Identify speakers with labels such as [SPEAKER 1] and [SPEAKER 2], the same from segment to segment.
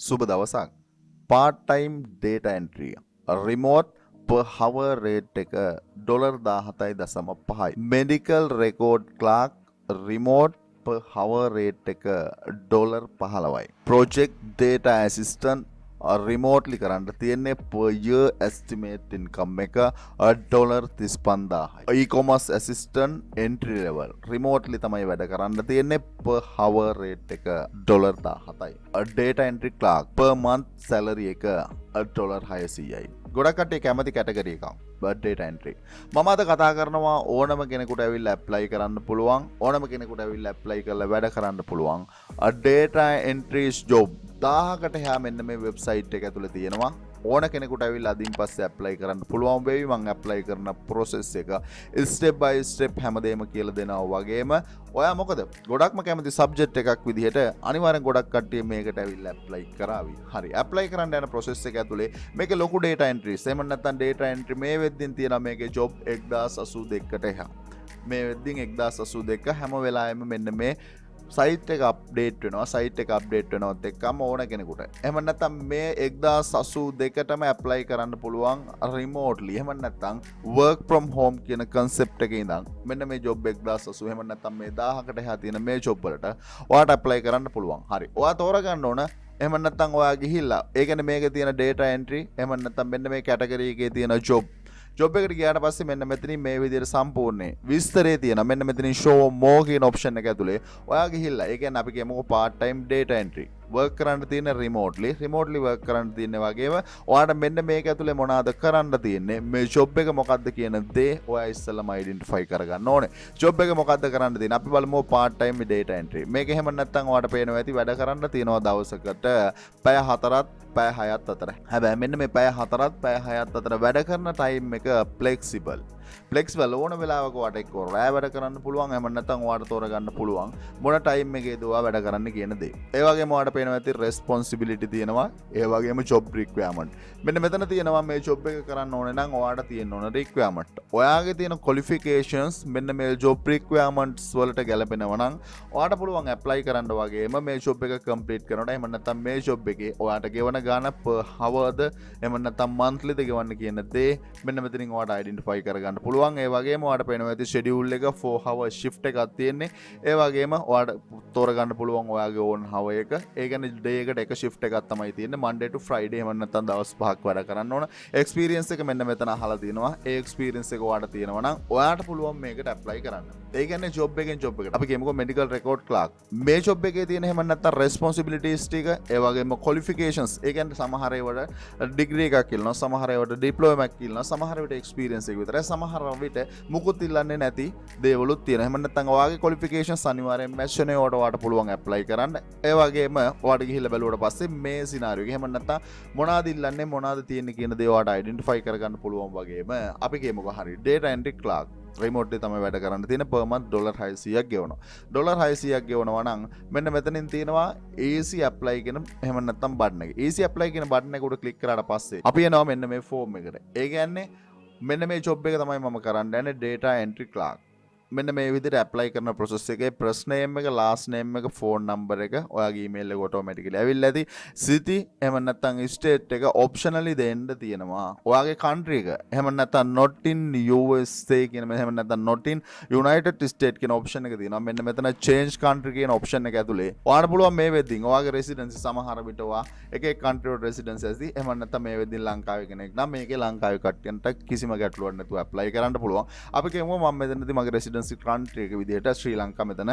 [SPEAKER 1] සුබ දවසක්. part time data entry remote per hour rate එක $17.5යි. medical record clerk remote per hour rate එක $15යි. project data assistant remotely කරන්න තියෙන්නේ per year estimate income එක $35,000යි. e-commerce assistant entry level remotely තමයි වැඩ කරන්න තියෙන්නේ per hour rate එක $17යි. data entry clerk per month salary එක $600යි. ගොඩක් කට්ටිය කැමති කැටගරි එකක් data entry. මම අද කතා කරනවා ඕනම කෙනෙකුට ඇවිල්ලා apply කරන්න පුළුවන්, ඕනම කෙනෙකුට ඇවිල්ලා apply කරලා වැඩ කරන්න පුළුවන් data entry job 1000කට එහා මෙන්න මේ වෙබ්සයිට් එක ඇතුලේ තියෙනවා. ඕන කෙනෙකුට ඇවිල්ලා අදින් පස්සේ apply කරන්න පුළුවන් වෙයි. මම apply කරන process එක step by step හැමදේම කියලා දෙනවා වගේම ඔයා මොකද ගොඩක්ම කැමති subject එකක් විදිහට අනිවාර්යෙන් ගොඩක් කට්ටිය මේකට ඇවිල්ලා apply කරાવી. හරි. apply කරන්න යන process එක ඇතුලේ මේකේ ලොකු data entries එහෙම නැත්නම් data entry මේ වෙද්දින් තියෙනවා මේකේ job 1082කට එහා. මේ වෙද්දින් 1082 හැම වෙලාවෙම මෙන්න මේ සයිට් එක අප්ඩේට් වෙනවා. සයිට් එක අප්ඩේට් වෙනවත් එක්කම ඕන කෙනෙකුට. එහෙම නැත්නම් මේ 1082ටම ඇප්ලයි කරන්න පුළුවන් රිමෝට්ලි. එහෙම නැත්නම් work from home කියන concept එකේ ඉඳන් මෙන්න මේ job 1080 එහෙම නැත්නම් මේ 1000කට එහා තියෙන මේ job වලට ඔයාට ඇප්ලයි කරන්න පුළුවන්. හරි. ඔයා තෝරගන්න ඕන එහෙම නැත්නම් ඔයා ගිහිල්ලා ඒ කියන්නේ මේකේ තියෙන data entry එහෙම නැත්නම් මෙන්න මේ category එකේ තියෙන ජොබ් එකට ගියාට පස්සේ මෙන්න මෙතනින් මේ විදිහට සම්පූර්ණේ විස්තරේ තියෙනවා. මෙන්න මෙතනින් show more කියන option එක ඇතුලේ ඔයා ගිහිල්ලා ඒ කියන්නේ අපි කියමුකෝ part time data entry work කරන්න තියෙන remotely work කරන්න තියෙන වගේම ඔයාට මෙන්න මේක ඇතුලේ මොනවාද කරන්න තියෙන්නේ මේ job එක මොකද්ද කියන දේ ඔයා ඉස්සෙල්ලාම identify කරගන්න ඕනේ. job එක මොකද්ද කරන්න තියෙන්නේ අපි බලමු part time data entry. මේක එහෙම නැත්නම් ඔයාට පේනවා ඇති වැඩ කරන්න තියෙනවා දවසකට පැය 4ක් පැය 6ක් අතර. හැබැයි මෙන්න මේ පැය 4ක් පැය 6ක් අතර වැඩ කරන time එක flexible ඕන වෙලාවක ඔයාට එක්ක රෑ වැඩ කරන්න පුළුවන්. එහෙම නැත්නම් ඔයාට තෝරගන්න පුළුවන් මොන time එකේද ඔයා වැඩ කරන්න කියන දේ. ඒ වගේම ඔයාට පේනවා ඇති responsibility තියෙනවා. ඒ වගේම job requirement. මෙන්න මෙතන තියෙනවා මේ job එක කරන්න ඕනේ නම් ඔයාට තියෙන්න ඕන requirement. ඔයාගේ තියෙන qualifications මෙන්න මේ job requirements වලට ගැලපෙනවා නම් ඔයාට පුළුවන් apply කරන්න වගේම මේ job එක complete කරනකොට එහෙම නැත්නම් මේ job එකේ ඔයාට ගෙවන ගාණ per hourද එහෙම නැත්නම් monthly ද ගෙවන්න කියන දේ මෙන්න මෙතනින් ඔයාට identify කරගන්න පුළුවන්. ඒ වගේම ඔයාට පේනවා ඇති schedule එක 4 hour shift එකක් තියෙන්නේ. ඒ වගේම ඔයාට තෝරගන්න පුළුවන් ඔයාගේ own hour එක. ඒ කියන්නේ day එකට එක shift එකක් තමයි තියෙන්නේ. Monday to Friday එහෙම නැත්නම් දවස් 5ක් වැඩ කරන්න ඕන. experience එක මෙන්න මෙතන අහලා තියෙනවා. ඒ experience එක ඔයාට තියෙනවා නම් ඔයාට පුළුවන් මේකට apply කරන්න. ඒ කියන්නේ job එකෙන් job එකට. අපි කියමුකෝ medical record clerk. මේ job එකේ තියෙන එහෙම නැත්නම් responsibilities ටික ඒ වගේම qualifications ඒ කියන්නේ සමහර ඒවට degree එකක් ඉල්ලනවා. සමහර ඒවට diploma එකක් ඉල්ලනවා. සමහර ඒවට experience එක විතරයි. සමහර විට මුකුත් ඉල්ලන්නේ නැති දේවලුත් තියෙනවා. එහෙම නැත්නම් ඔයාගේ qualifications අනිවාර්යෙන් match වෙන ඒවට ඔයාට පුළුවන් apply කරන්න. ඒ වගේම ඔයාට ගිහිල්ලා බැලුවට පස්සේ මේ scenario එක එහෙම නැත්නම් මොනවාද ඉල්ලන්නේ මොනවාද තියෙන්නේ කියන දේ ඔයාට identify කරගන්න පුළුවන් වගේම අපි කියමුකෝ හරි data entry clerk රිමෝට්ලි තමයි වැඩ කරන්න තියෙන per month $600ක් ගෙවනවා. $600ක් ගෙවනවා නම් මෙන්න මෙතනින් තියෙනවා easy apply කියන එහෙම නැත්නම් බටන් එක. easy apply කියන බටන් එක උඩ ක්ලික් කරාට පස්සේ අපි එනවා මෙන්න මේ form එකට. ඒ කියන්නේ මෙන්න මේ job එක තමයි මම කරන්න යන්නේ data entry clerk. මෙන්න මේ විදිහට apply කරන process එකේ first name එක last name එක phone number එක ඔයාගේ email එක automatically ඇවිල්ලා ඇති. city එහෙම නැත්නම් state එක optionally දෙන්න තියෙනවා. ඔයාගේ country එක එහෙම නැත්නම් not in USA කියන එහෙම නැත්නම් not in United States කියන option එක තියෙනවා. මෙන්න මෙතන change country කියන option එක ඇතුලේ ඔයාට පුළුවන් මේ වෙද්දින් ඔයාගේ residency සමහර විට ඔයා එක එක country වල residency ඇති. එහෙම නැත්නම් මේ වෙද්දින් ලංකාවේ කෙනෙක් නම් මේකේ ලංකාවේ කට්ටියන්ට කිසිම ගැටලුවක් නැතුව apply කරන්න පුළුවන්. අපි කියමු මම මෙතනදී මගේ residency country එක විදිහට ශ්‍රී ලංකා මෙතන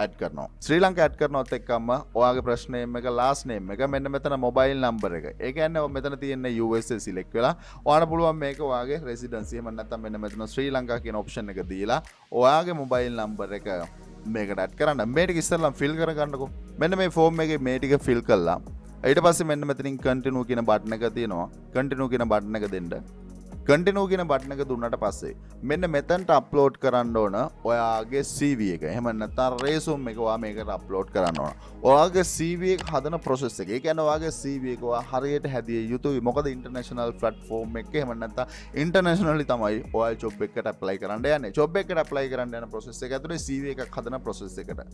[SPEAKER 1] add කරනවා. ශ්‍රී ලංකා add කරනවත් එක්කම ඔයාගේ first name එක last name එක මෙන්න මෙතන mobile number එක. ඒ කියන්නේ මෙතන තියෙන USA select වෙලා ඔයාට පුළුවන් මේක ඔයාගේ residency එහෙම නැත්නම් මෙන්න මෙතන ශ්‍රී ලංකා කියන option එක දීලා ඔයාගේ mobile number එක මේකට add කරන්න. මේ ටික ඉස්සෙල්ලාම fill කරගන්නකෝ. මෙන්න මේ form එකේ මේ ටික fill කළා. ඊට පස්සේ මෙන්න මෙතනින් continue කියන button එක තියෙනවා. continue කියන button එක දෙන්න. continue කියන බටන් එක දුන්නට පස්සේ මෙන්න මෙතනට අප්ලෝඩ් කරන්න ඕන ඔයාගේ CV එක. එහෙම නැත්නම් resume එක ඔයා මේකට අප්ලෝඩ් කරන්න ඕන. ඔයාගේ CV එක හදන process එක. ඒ කියන්නේ ඔයාගේ CV එක ඔයා හරියට හැදිය යුතුයි. මොකද international platform එකක එහෙම නැත්නම් internationally තමයි ඔයා job එකකට apply කරන්න යන්නේ. job එකකට apply කරන්න යන process එක ඇතුලේ CV එකක් හදන process එකට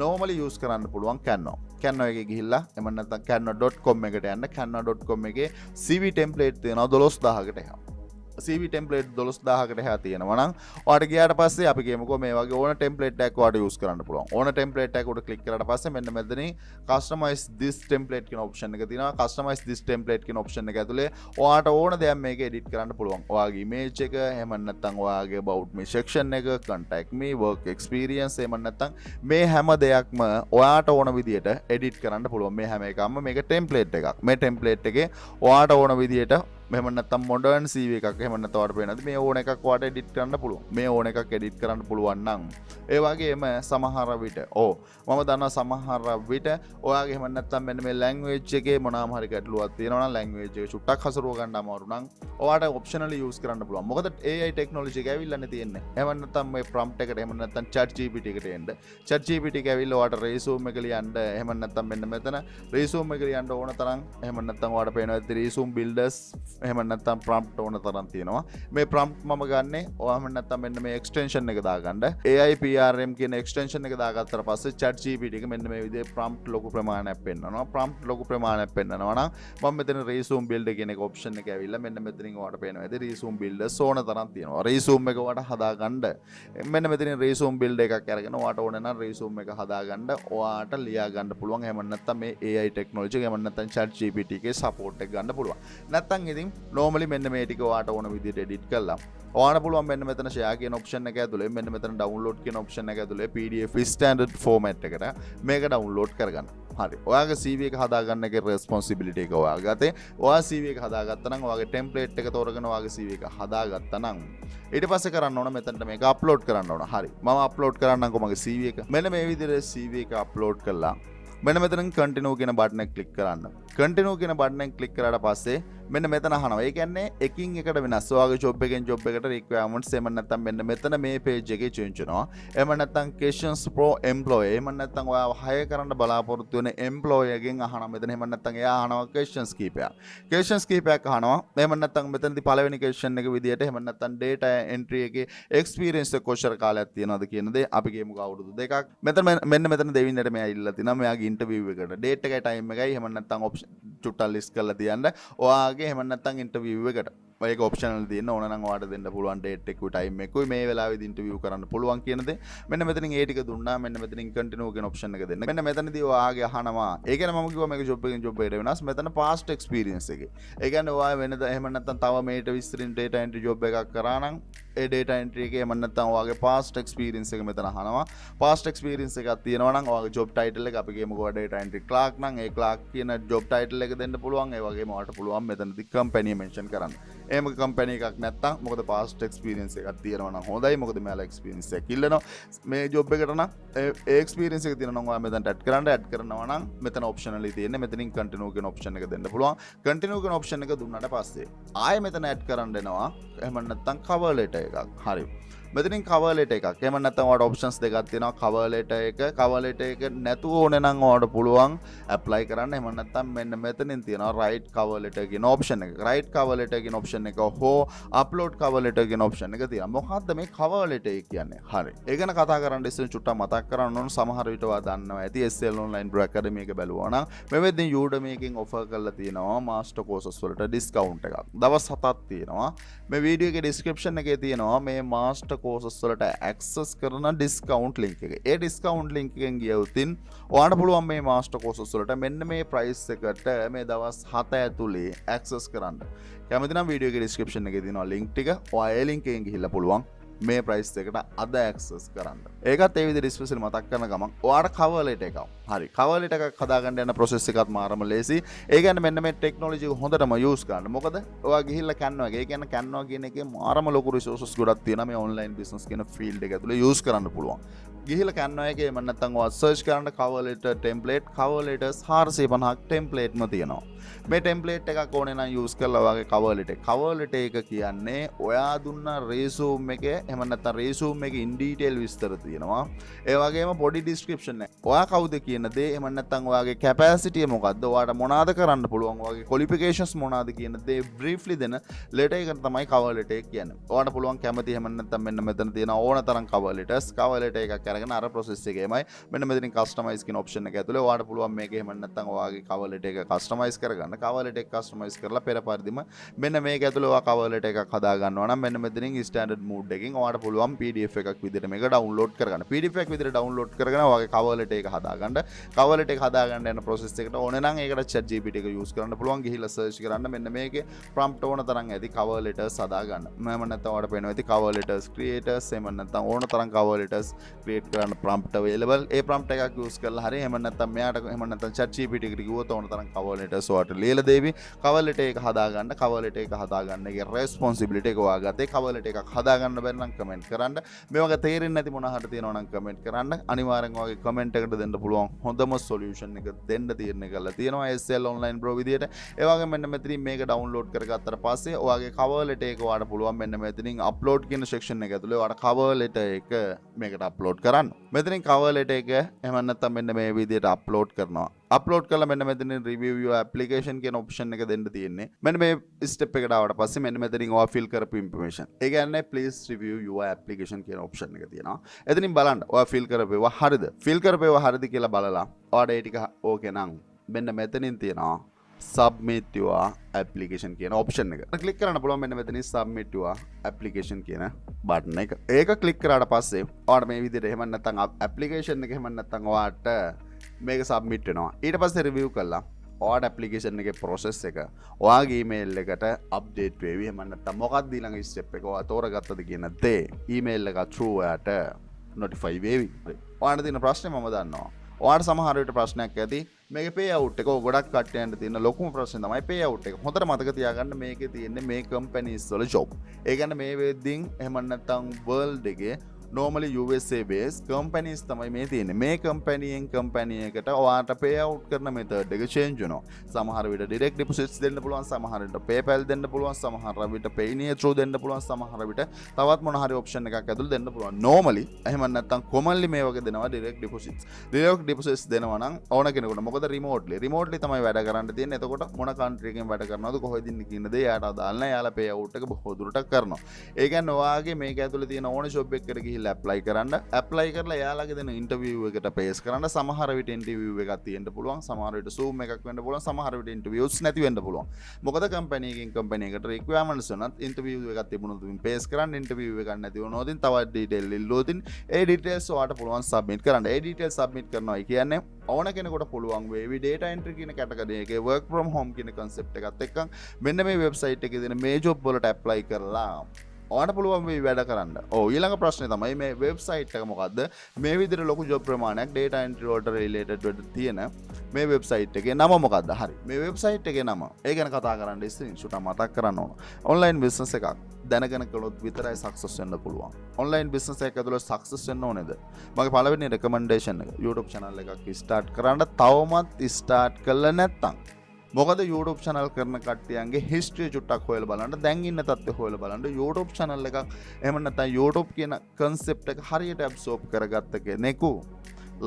[SPEAKER 1] normally use කරන්න පුළුවන් Canva. Canva එකේ ගිහිල්ලා එහෙම නැත්නම් canva.com එකට යන්න. canva.com එකේ CV template තියෙනවා 12000කට එහා. CV template 12000කට එහා තියෙනවා නම් ඔයාලට ගියාට පස්සේ අපි කියමුකෝ මේ වගේ ඕන template එකක් ඔයාලට use කරන්න පුළුවන්. ඕන template එකක් උඩ click කරාට පස්සේ මෙන්න මෙතනින් customize this template කියන option එක තියෙනවා. customize this template කියන option එක ඇතුලේ ඔයාලට ඕන දෙයක් මේක edit කරන්න පුළුවන්. ඔයාගේ image එක, එහෙම නැත්නම් ඔයාගේ about me section එක, contact me, work experience, එහෙම නැත්නම් මේ හැම දෙයක්ම ඔයාට ඕන විදියට edit කරන්න පුළුවන්. මේ හැම එකක්ම මේක template එකක්. මේ template එකේ ඔයාට ඕන විදියට මෙහෙම නැත්නම් modern CV එකක් එහෙම නැත්නම් ඔයාලට පේනද මේ ඕන එකක් ඔයාලට edit කරන්න පුළුවන්. මේ ඕන එකක් edit කරන්න පුළුවන් නම් ඒ වගේම සමහර විට මම දන්නවා සමහර විට ඔයාගේ එහෙම නැත්නම් මෙන්න මේ language එකේ මොනවාම හරි ගැටලුවක් තියෙනවා නම් language එක චුට්ටක් හසුරුව ගන්න අමාරු නම් ඔයාලට optionally use කරන්න පුළුවන්. මොකද AI technology එක ඇවිල්ලානේ තියෙන්නේ. එහෙම නැත්නම් මේ prompt එකට එහෙම නැත්නම් ChatGPT එකට එන්න. ChatGPT එක ඇවිල්ලා ඔයාලට resume එක ලියන්න එහෙම නැත්නම් මෙන්න මෙතන resume එක ලියන්න ඕන තරම් එහෙම නැත්නම් ඔයාලට පේනවා resume builders එහෙම නැත්නම් prompt ඕන තරම් තියෙනවා. මේ prompt මම ගන්නෙ ඔයාම නැත්නම් මෙන්න මේ extension එක දාගන්න. AI PRM කියන extension එක දාගත්තට පස්සේ ChatGPT එක මෙන්න මේ විදිහේ prompt ලොකු ප්‍රමාණයක් පෙන්නනවා. prompt ලොකු ප්‍රමාණයක් පෙන්නනවා නම් මම මෙතන resume build කියන එක option එක ඇවිල්ලා මෙන්න මෙතනින් ඔයාලට පේනවා. ඉතින් resume builders ඕන තරම් තියෙනවා. resume එක ඔයාලට හදාගන්න මෙන්න මෙතනින් resume build එකක් අරගෙන ඔයාලට ඕන නම් resume එක හදාගන්න ඔයාලට ලියා ගන්න පුළුවන්. එහෙම නැත්නම් මේ AI technology එක එහෙම නැත්නම් ChatGPT එකේ support එක ගන්න පුළුවන්. නැත්නම් ඉතින් normally මෙන්න මේ ටික ඔයාලට ඕන විදිහට edit කරලා ඔයාලට පුළුවන් මෙන්න මෙතන share කියන option එක ඇතුලේ මෙන්න මෙතන download කියන option එක ඇතුලේ PDF standard format එකට මේක download කරගන්න. හරි. ඔයාගේ CV එක හදාගන්න එකේ responsibility එක ඔයාගේ අතේ. ඔයා CV එක හදාගත්තා නම් ඔයාගේ template එක තෝරගෙන ඔයාගේ CV එක හදාගත්තා නම් ඊට පස්සේ කරන්න ඕන මෙතනට මේක upload කරන්න ඕන. හරි. මම upload කරන්නම්කෝ මගේ CV එක. මෙන්න මේ විදිහට CV එක upload කළා. මෙන්න මෙතන continue කියන බටන් එක click කරන්න. continue කියන බටන් එක click කරාට පස්සේ මෙන්න මෙතන අහනවා. ඒ කියන්නේ එකින් එකට වෙනස්. ඔයාගේ job එකෙන් job එකට requirements එහෙම නැත්නම් මෙන්න මෙතන මේ page එකේ change වෙනවා. එහෙම නැත්නම් questions pro employee. එහෙම නැත්නම් ඔයා hire කරන්න බලාපොරොත්තු වෙන employee එකෙන් අහනවා. මෙතන එහෙම නැත්නම් එයා අහනවා questions කීපයක්. questions කීපයක් අහනවා. එහෙම නැත්නම් මෙතනදී පළවෙනි question එක විදියට එහෙම නැත්නම් data entry එකේ experience එක කොච්චර කාලයක් තියෙනවද කියන දේ අපි කියමුකෝ අවුරුදු දෙකක්. මෙන්න මෙතන දෙවින්නට මෙයා ඉල්ලලා තිනවා. මෙයාගේ interview එකට date එකයි time එකයි එහෙම නැත්නම් option චුට්ටක් list කරලා තියන්න. ඔයාගේ එහෙම නැත්නම් interview එකට මේක optional තියෙන ඕන නම් ඔයාලට දෙන්න පුළුවන් date එකකුයි time එකකුයි මේ වෙලාවේදී interview කරන්න පුළුවන් කියන දේ. මෙන්න මෙතනින් ඒ ටික දුන්නා. මෙන්න මෙතනින් continue කියන option එක දෙන්න. මෙන්න මෙතනදී ඔයාගේ අහනවා. ඒ කියන්නේ මම කිව්වා මේක job එකෙන් job එකට වෙනස්. මෙතන past experience එකේ. ඒ කියන්නේ ඔයා වෙනද එහෙම නැත්නම් තව මේට විස්තරින් data entry job එකක් කරා නම් ඒ data entry එකේ එහෙම නැත්නම් ඔයාගේ past experience එක මෙතන අහනවා. past experience එකක් තියෙනවා නම් ඔයාගේ job title එක අපි කියමුකෝ data entry clerk නම් ඒ clerk කියන job title එක දෙන්න පුළුවන්. ඒ වගේම ඔයාලට පුළුවන් මෙතනදී company mention කරන්න. එහෙම company එකක් නැත්තම් මොකද past experience එකක් තියෙනවා නම් හොඳයි. මොකද මෙයාලා experience එකක් ඉල්ලනවා. මේ job එකට නම් ඒ experience එක තියෙනවා නම් ඔයා මෙතනට add කරනවා නම් මෙතන optionally තියෙන්නේ. මෙතනින් continue කියන option එක දෙන්න පුළුවන්. continue කියන option එක දුන්නාට පස්සේ ආයෙ මෙතන add කරන්න එනවා. එහෙම නැත්තම් cover letter එකක්. හරි. මෙතනින් cover letter එකක්. එහෙම නැත්නම් ඔයාලට options දෙකක් තියෙනවා. cover letter එක නැතුව ඕනේ නම් ඔයාලට පුළුවන් apply කරන්න. එහෙම නැත්නම් මෙන්න මෙතනින් තියෙනවා write cover letter කියන option එක. write cover letter කියන option එක හෝ upload cover letter කියන option එක තියෙනවා. මොකද්ද මේ cover letter එක කියන්නේ? හරි. ඒ ගැන කතා කරන්න ඉස්සෙල්ලා චුට්ටක් මතක් කරන්න ඕන. සමහර විට ඔයා දන්නවා ඇති SL online pro academy එක බැලුවා නම් මේ වෙද්දී Udemy එකෙන් offer කරලා තියෙනවා master courses වලට discount එකක්. දවස් 7ක් තියෙනවා. මේ වීඩියෝ එකේ description එකේ තියෙනවා මේ master courses වලට access කරන discount link එක. ඒ discount link එකෙන් ගියොතින් ඔයාලට පුළුවන් මේ master courses වලට මෙන්න මේ price එකට මේ දවස් 7 ඇතුලේ access කරන්න. කැමති නම් වීඩියෝ එකේ description එකේ තියෙනවා link ටික. ඔයා ඒ link එකෙන් ගිහිල්ලා පුළුවන් මේ price එකට අද access කරන්න. ඒකත් ඒ විදිහට ස්පෙෂල් මතක් කරන ගමන් ඔයාලට cover letter එකක්. හරි. cover letter එකක් හදාගන්න යන process එකත් මාරම ලේසි. ඒ කියන්නේ මෙන්න මේ technology එක හොඳටම use කරන්න. මොකද ඔයා ගිහිල්ලා Canva එක. ඒ කියන්නේ Canva කියන එකේ මාරම ලොකු resources ගොඩක් තියෙනවා මේ online business කියන field එක ඇතුලේ use කරන්න පුළුවන්. ගිහිල්ලා Canva එකේ මම නැත්තම් ඔයා search කරන්න cover letter template cover letters 450ක් template ම තියෙනවා. මේ template එකක් ඕනේ නම් use කරලා ඔයාගේ cover letter එක කියන්නේ ඔයා දුන්න resume එකේ එහෙම නැත්තම් resume එකේ in detail විස්තර තියෙනවා. ඒ වගේම body description එක. ඔයා කවුද කියන දේ එහෙම නැත්තම් ඔයාගේ capacity මොකද්ද? ඔයාට මොනවාද කරන්න පුළුවන්? ඔයාගේ qualifications මොනවාද කියන දේ briefly දෙන letter එක තමයි cover letter එක කියන්නේ. ඔයාට පුළුවන් කැමති එහෙම නැත්තම් මෙන්න මෙතන තියෙන ඕන තරම් cover letter එකක් අරගෙන අර process එකේමයි මෙන්න මෙතනින් customize කියන option එක ඇතුලේ ඔයාට පුළුවන් මේක එහෙම නැත්තම් ඔයාගේ cover letter එක customize කරගන්න. cover letter එක customize කරලා පෙර පරිදිම මෙන්න මේක ඇතුලේ ඔයා cover letter එකක් හදා ගන්නවා නම් මෙන්න මෙතනින් standard mode එකකින් ඔයාට පුළුවන් PDF එකක් විදිහට මේක download කරගන්න. PDF එකක් විදිහට download කරගෙන ඔයාගේ cover letter එක හදා ගන්න. cover letter එක හදා ගන්න යන process එකට ඕනේ නම් ඒකට ChatGPT එක use කරන්න පුළුවන්. ගිහිල්ලා search කරන්න මෙන්න මේකේ prompt ඕන තරම් ඇති cover letters හදා ගන්න. මම නැත්තම් ඔයාලට පේනවා ඇති cover letters creators එහෙම නැත්තම් ඕන තරම් cover letters create කරන්න prompt available. ඒ prompt එකක් use කරලා හරි එහෙම නැත්තම් මෙයාට එහෙම නැත්තම් ChatGPT එකට කිව්වොත් ඕන තරම් cover letters ඔයාලට ලියලා දෙවි. cover letter එක හදා ගන්න. cover letter එක හදා ගන්න එකේ responsibility එක ඔයා ගත්තේ. cover letter එකක් හදා ගන්න බැරි නම් comment කරන්න. මේ වගේ තේරෙන්නේ නැති මොනවා හරි තියෙනවා නම් comment කරන්න. අනිවාර්යෙන් ඔයාගේ comment එකට දෙන්න පුළුවන් හොඳම solution එක දෙන්න තීරණය කරලා තියෙනවා SL online pro විදියට. ඒ වගේම මෙන්න මෙතනින් මේක download කරගත්තට පස්සේ ඔයාගේ cover letter එක ඔයාට පුළුවන් මෙන්න මෙතනින් upload කියන section එක ඇතුලේ ඔයාට cover letter එක මේකට upload කරන්න. මෙතනින් cover letter එක එහෙම නැත්නම් මෙන්න මේ විදියට upload කරනවා. upload කරලා මෙන්න මෙතනින් review your application කියන option එක දෙන්න තියෙන්නේ. මෙන්න මේ step එකට ආවට පස්සේ මෙන්න මෙතනින් ඔයා fill කරපු information. ඒ කියන්නේ please review your application කියන option එක තියෙනවා. එතනින් බලන්න ඔයා fill කරපේවා හරිද? fill කරපේවා හරිද කියලා බලලා ඔයාට ඒ ටික ඕකේ නම් මෙන්න මෙතනින් තියෙනවා submit your application කියන option එක. click කරන්න පුළුවන් මෙන්න මෙතනින් submit your application කියන button එක. ඒක click කරාට පස්සේ ඔයාට මේ විදිහට එහෙම නැත්නම් application එක එහෙම නැත්නම් ඔයාට මේක submit වෙනවා. ඊට පස්සේ review කළා ඔයාට application එකේ process එක ඔයාගේ email එකට update වෙවි. එහෙම නැත්නම් මොකක්ද ඊළඟ step එක ඔයා තෝරගත්තද කියන දේ email එක through ඔයාට notify වෙවි. ඔයාට තියෙන ප්‍රශ්නේ මම දන්නවා. ඔයාට සමහර විට ප්‍රශ්නයක් ඇති මේකේ pay out එක ගොඩක් කට්ටියන්ට තියෙන ලොකුම ප්‍රශ්නේ තමයි pay out එක. හොඳට මතක තියාගන්න මේකේ තියෙන්නේ මේ companies වල job. ඒ කියන්නේ මේ වෙද්දින් එහෙම නැත්නම් world එකේ normally USA based companies තමයි මේ තියෙන්නේ. මේ company එකට ඔයාට pay out කරන method එක change වෙනවා. සමහර විට direct deposits දෙන්න පුළුවන්, සමහර විට PayPal දෙන්න පුළුවන්, සමහර විට Payoneer through දෙන්න පුළුවන්, සමහර විට තවත් මොන හරි option එකක් ඇතුළේ දෙන්න පුළුවන්. normally එහෙම නැත්නම් commonly මේ වගේ දෙනවා direct deposits. direct deposits දෙනවා නම් ඕන කෙනෙකුට මොකද remotely තමයි වැඩ කරන්න තියෙන්නේ. එතකොට මොන country එකෙන් වැඩ කරනවද කොහෙද ඉන්නේ කියන දේ යාට අදාළ නැහැ. යාලා pay out එක බොහෝ දුරට කරනවා. ඒ කියන්නේ ඔයාගේ මේක ඇතුළේ තියෙන ඕන job එකකට ගිහිල්ලා apply කරලා එයාලගේ දෙන interview එකට paste කරන්න. සමහර විට interview එකක් තියෙන්න පුළුවන්, සමහර විට zoom එකක් වෙන්න පුළුවන්, සමහර විට interviews නැති වෙන්න පුළුවන්. මොකද company එකකින් company එකට requirements උනත් interview එකක් තිබුණොත් paste කරන්න, interview එකක් නැති වුණොත් තවත් detail ඉල්ලුවොත් ඒ details ඔයාට පුළුවන් submit කරන්න. ඒ details submit කරනවා කියන්නේ ඕන කෙනෙකුට පුළුවන් වේවි data entry කියන category එකේ work from home කියන concept එකත් එක්ක මෙන්න මේ website එකේ දෙන මේ job වලට apply කරලා ඔයාට පුළුවන් මේ වැඩ කරන්න. ඊළඟ ප්‍රශ්නේ තමයි මේ වෙබ්සයිට් එක මොකද්ද? මේ විදිහට ලොකු ජොබ් ප්‍රමාණයක් data entry වලට related වෙන්න තියෙන මේ වෙබ්සයිට් එකේ නම මොකද්ද? හරි. මේ වෙබ්සයිට් එකේ නම. ඒ ගැන කතා කරන්න ඉස්සෙල්ලා සුටා මතක් කරන්න ඕන. online business එකක් දැනගෙන කළොත් විතරයි success වෙන්න පුළුවන්. online business එකක් ඇතුළේ success වෙන්න ඕනේද? මගේ පළවෙනි recommendation එක YouTube channel එකක් start කරන්න තවමත් start කළා නැත්නම් මොකද YouTube channel කරන කට්ටියන්ගේ history චුට්ටක් හොයලා බලන්න, දැන් ඉන්න තත්ත්වය හොයලා බලන්න. YouTube channel එකක් එහෙම නැත්නම් YouTube කියන concept එක හරියට absorb කරගත්ත කෙනෙකු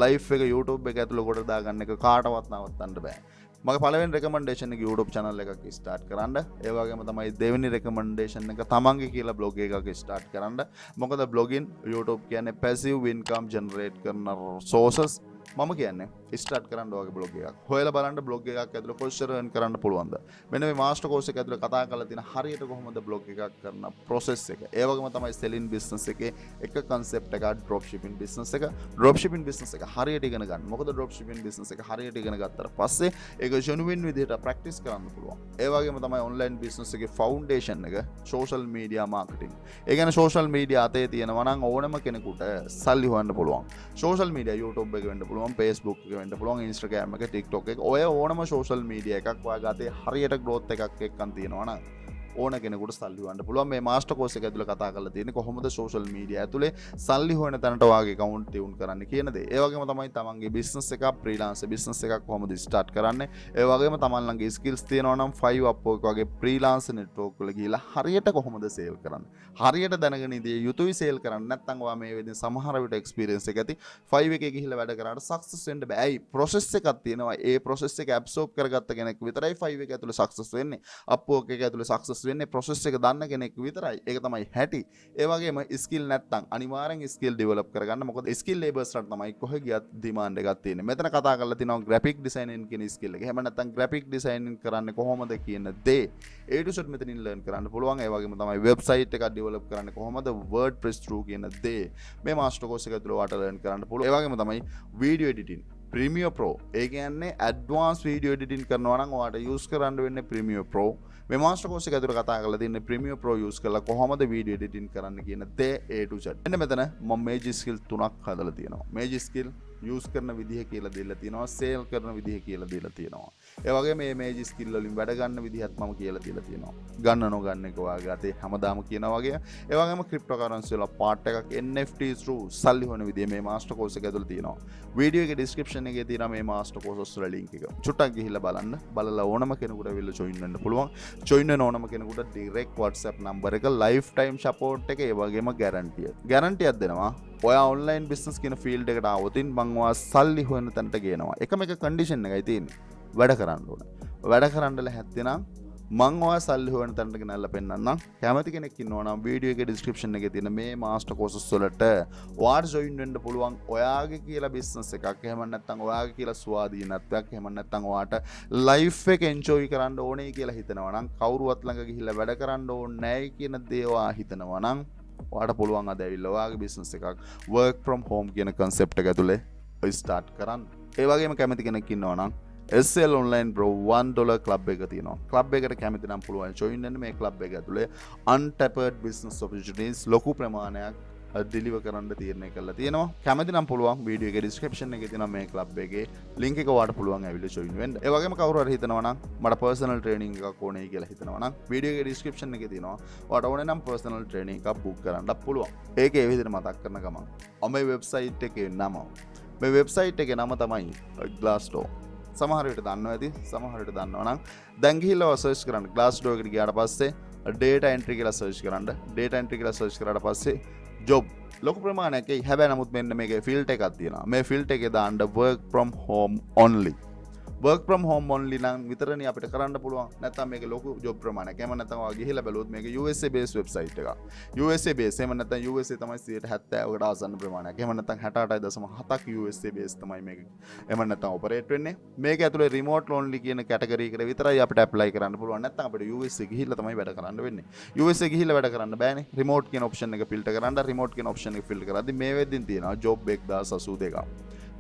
[SPEAKER 1] life එක YouTube එක ඇතුළේ කොට දාගන්න එක කාටවත් නවත්තන්න බෑ. මගේ පළවෙනි recommendation එක YouTube channel එකක් start කරන්න. ඒ වගේම තමයි දෙවෙනි recommendation එක තමන්ගේ කියලා blog එකක් start කරන්න. මොකද blogging YouTube කියන්නේ passive income generate කරන sources. මම කියන්නේ ස්ටාර්ට් කරන්න ඔයගේ බ්ලොග් එකක්. හොයලා බලන්න බ්ලොග් එකක් ඇතුළේ කොච්චර earn කරන්න පුළුවන්ද. මෙන්න මේ මාස්ටර් කෝස් එක ඇතුළේ කතා කරලා තියෙන හරියට කොහොමද බ්ලොග් එකක් කරන process එක. ඒ වගේම තමයි selling business එකේ එක concept එකක් drop shipping business එක. drop shipping business එක හරියට ඉගෙන ගන්න. මොකද drop shipping business එක හරියට ඉගෙන ගත්තට පස්සේ ඒක genuine විදිහට practice කරන්න පුළුවන්. ඒ වගේම තමයි online business එකේ foundation එක social media marketing. ඒ කියන්නේ social media අතේ තියෙනවා නම් ඕනම කෙනෙකුට සල්ලි හොයන්න පුළුවන්. social media YouTube එක වෙන්න පුළුවන්, Facebook එක වෙන්න පුළුවන්, Instagram එක, TikTok එක, ඔය ඕනම social media එකක් ඔයාගේ අතේ හරියට growth එකක් එක්කන් තියෙනවා නම් ඕන කෙනෙකුට සල්ලි හොයන්න පුළුවන්. මේ මාස්ටර් කෝස් එක ඇතුළේ කතා කරලා තියෙන්නේ කොහොමද සෝෂල් මීඩියා ඇතුලේ සල්ලි හොයන තැනට වාගේ account තියුණු කරන්න කියන දේ. ඒ වගේම තමයි තමන්ගේ business එක freelance business එකක් කොහොමද start කරන්නේ. ඒ වගේම තමන් ළඟ skills තියෙනවා නම් Fiverr Upwork වගේ freelance network වල ගිහිලා හරියට කොහොමද sale කරන්නේ. හරියට දැනගෙන ඉඳී යුතුයි sale කරන්න. නැත්නම් ඔයා මේ වෙදින් සමහර විට experience එක ඇති Fiverr එකේ ගිහිල්ලා වැඩ කරාට success වෙන්න බෑ. ඇයි? process එකක් තියෙනවා. ඒ process එක absorb කරගත්ත කෙනෙක් විතරයි Fiverr එක ඇතුලේ success වෙන්නේ. Upwork එක ඇතුලේ success වෙන්නේ process එක දන්න කෙනෙක් විතරයි. ඒක තමයි හැටි. ඒ වගේම skill නැත්නම් අනිවාර්යෙන් skill develop කරගන්න. මොකද skill labels වලට තමයි කොහෙ ගියත් demand එකක් තියෙන්නේ. මෙතන කතා කරලා තිනවා graphic designing කියන skill එක. එහෙම නැත්නම් graphic designing කරන්නේ කොහොමද කියන දේ A to Z මෙතනින් learn කරන්න පුළුවන්. ඒ වගේම තමයි website එකක් develop කරන්නේ කොහොමද WordPress through කියන දේ මේ master course එක ඇතුළේ ඔයාලට learn කරන්න පුළුවන්. ඒ වගේම තමයි video editing Premiere Pro. ඒ කියන්නේ advanced video editing කරනවා නම් ඔයාලට use කරන්න වෙන්නේ Premiere Pro. මේ master course එක ඇතුළේ කතා කරලා තියෙන්නේ Premiere Pro use කරලා කොහොමද video editing කරන්න කියන දේ A to Z. එන්න මෙතන මම magic skill 3ක් හදලා තියෙනවා. magic skill use කරන විදිහ කියලා දීලා තියෙනවා, sale කරන විදිහ කියලා දීලා තියෙනවා. ඒ වගේම මේ magic skill වලින් වැඩ ගන්න විදිහත් මම කියලා දීලා තියෙනවා. ගන්න නොගන්න එක ඔයාගේ අතේ හැමදාම කියනා වගේ. ඒ වගේම cryptocurrency වල part එකක් NFT through සල්ලි හොයන විදිහ මේ master course එක ඇතුළේ තියෙනවා. වීඩියෝ එකේ description එකේ තියෙනවා මේ master courses වල link එක. චුට්ටක් ගිහිල්ලා බලන්න. බලලා ඕනම කෙනෙකුට වෙල join වෙන්න පුළුවන්. join වෙන ඕනම කෙනෙකුට direct WhatsApp number එක lifetime support එක ඒ වගේම guarantee. guarantee එකක් දෙනවා. ඔයා online business කියන field එකට ආවොතින් මං ඔයා සල්ලි හොයන තැනට ගේනවා. එකම එක condition එකයි තියෙන්නේ. වැඩ කරන්න ඕන. වැඩ කරන්න ලැහැත්තිනම් මං ඔයා සල්ලි හොයන තැනට ගෙනල්ලා පෙන්නන්නම්. කැමති කෙනෙක් ඉන්නවා නම් වීඩියෝ එකේ description එකේ තියෙන මේ master courses වලට ඔයාට join වෙන්න පුළුවන්. ඔයාගේ කියලා business එකක් එහෙම නැත්නම් ඔයාගේ කියලා ස්වාධීනත්වයක් එහෙම නැත්නම් ඔයාට life එක enjoy කරන්න ඕනේ කියලා හිතනවා නම් කවුරුවත් ළඟ ගිහිල්ලා වැඩ කරන්න ඕනේ නැහැ කියන දේ ඔයා හිතනවා නම් ඔයාට පුළුවන් අද ඇවිල්ලා ඔයාගේ business එකක් work from home කියන concept එක ඇතුලේ start කරන්න. ඒ වගේම කැමති කෙනෙක් ඉන්නවා නම් SL online bro $1 club එක තියෙනවා. club එකට කැමති නම් පුළුවන් join වෙන්න. මේ club එක ඇතුලේ untapped business opportunities ලොකු ප්‍රමාණයක් deliver කරන්න තීරණය කරලා තියෙනවා. කැමති නම් පුළුවන් වීඩියෝ එකේ description එකේ තියෙනවා මේ club එකේ link එක ඔයාලට පුළුවන් ඇවිල්ලා join වෙන්න. ඒ වගේම කවුරු හරි හිතනවා නම් මට personal training එකක් ඕනේ කියලා හිතනවා නම් වීඩියෝ එකේ description එකේ තියෙනවා. ඔයාලට ඕනේ නම් personal training එකක් book කරන්න පුළුවන්. ඒකේ ඒ විදිහට මතක් කරන ගමන් මේ website එකේ නම මේ website එකේ නම තමයි Glassdoor. සමහර විට දන්නවා ඇති, සමහර විට දන්නවා නම් දැන් ගිහිල්ලා search කරන්න Glassdoor එකට ගියාට පස්සේ data entry කියලා search කරන්න. data entry කියලා search කරාට පස්සේ job ලොකු ප්‍රමාණයක් එයි. හැබැයි නමුත් මෙන්න මේකේ filter එකක් තියෙනවා. මේ filter එකේ දාන්න work from home only. work from home only නම් විතරනේ අපිට කරන්න පුළුවන්. නැත්නම් මේක ලොකු job ප්‍රමාණයක්. එහෙම නැත්නම් ඔයා ගිහිල්ලා බැලුවොත් මේක USA based website එකක්. USA based එහෙම නැත්නම් USA තමයි 70%කට ආසන්න ප්‍රමාණයක්. එහෙම නැත්නම් 68.7ක් USA based තමයි මේක. එහෙම නැත්නම් operate වෙන්නේ. මේක ඇතුලේ remote only කියන category එකට විතරයි අපිට apply කරන්න පුළුවන්. නැත්නම් අපිට USA ගිහිල්ලා තමයි වැඩ කරන්න වෙන්නේ. USA ගිහිල්ලා වැඩ කරන්න බෑනේ. remote කියන option එක filter කරන්න. remote කියන option එක filter කරද්දි මේ වෙද්දින් තියෙනවා job 1082ක්.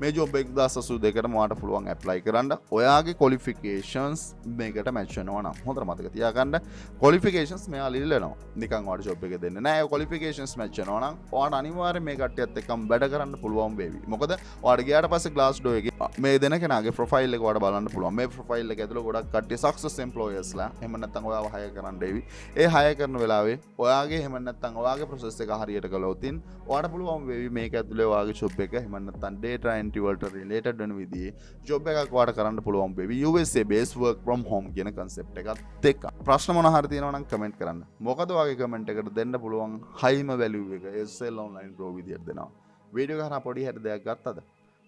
[SPEAKER 1] මේ job 1082කට මොකට පුළුවන් apply කරන්න. ඔයාගේ qualifications මේකට match වෙනවා නම් හොඳට මතක තියාගන්න. qualifications මෙයා ලියලා නිකන් ඔයාලට job එක දෙන්නේ නැහැ. ඒ qualifications match වෙනවා නම් ඔයාලට අනිවාර්යයෙන් මේ කට්ටියත් එක්කම වැඩ කරන්න පුළුවන් වේවි. මොකද ඔයාලට ගියාට පස්සේ Glassdoor එකේ මේ දෙන කෙනාගේ profile එක ඔයාලට බලන්න පුළුවන්. මේ profile එක ඇතුළේ ගොඩක් කට්ටිය success employers ලා එහෙම නැත්නම් ඔයාව hire කරන්න දෙවි. ඒ hire කරන වෙලාවේ ඔයාගේ එහෙම නැත්නම් ඔයාගේ process එක හරියට කළොත් ඔයාලට පුළුවන් වේවි මේක ඇතුළේ ඔයාගේ job එක එහෙම නැත්නම් data වලට related වෙන විදිහේ job එකක් ඔයාලට කරන්න පුළුවන් වෙවි USA based work from home කියන concept එකත් එක්ක. ප්‍රශ්න මොන හරි තියෙනවා නම් comment කරන්න. මොකද ඔයාගේ comment එකට දෙන්න පුළුවන් highම value එක SL online pro විදියට දෙනවා. වීඩියෝ එක හරහා පොඩි හැට දෙයක් ගත්තද?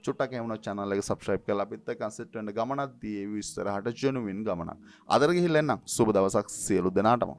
[SPEAKER 1] චුට්ටක් එහෙම වුණොත් channel එක subscribe කරලා අපිත් එක්ක concept වෙන්න ගමනක් දී ඒ ඉස්සරහට genuine ගමනක්. අදට ගිහිල්ලා එන්න. සුබ දවසක් සියලු දෙනාටම.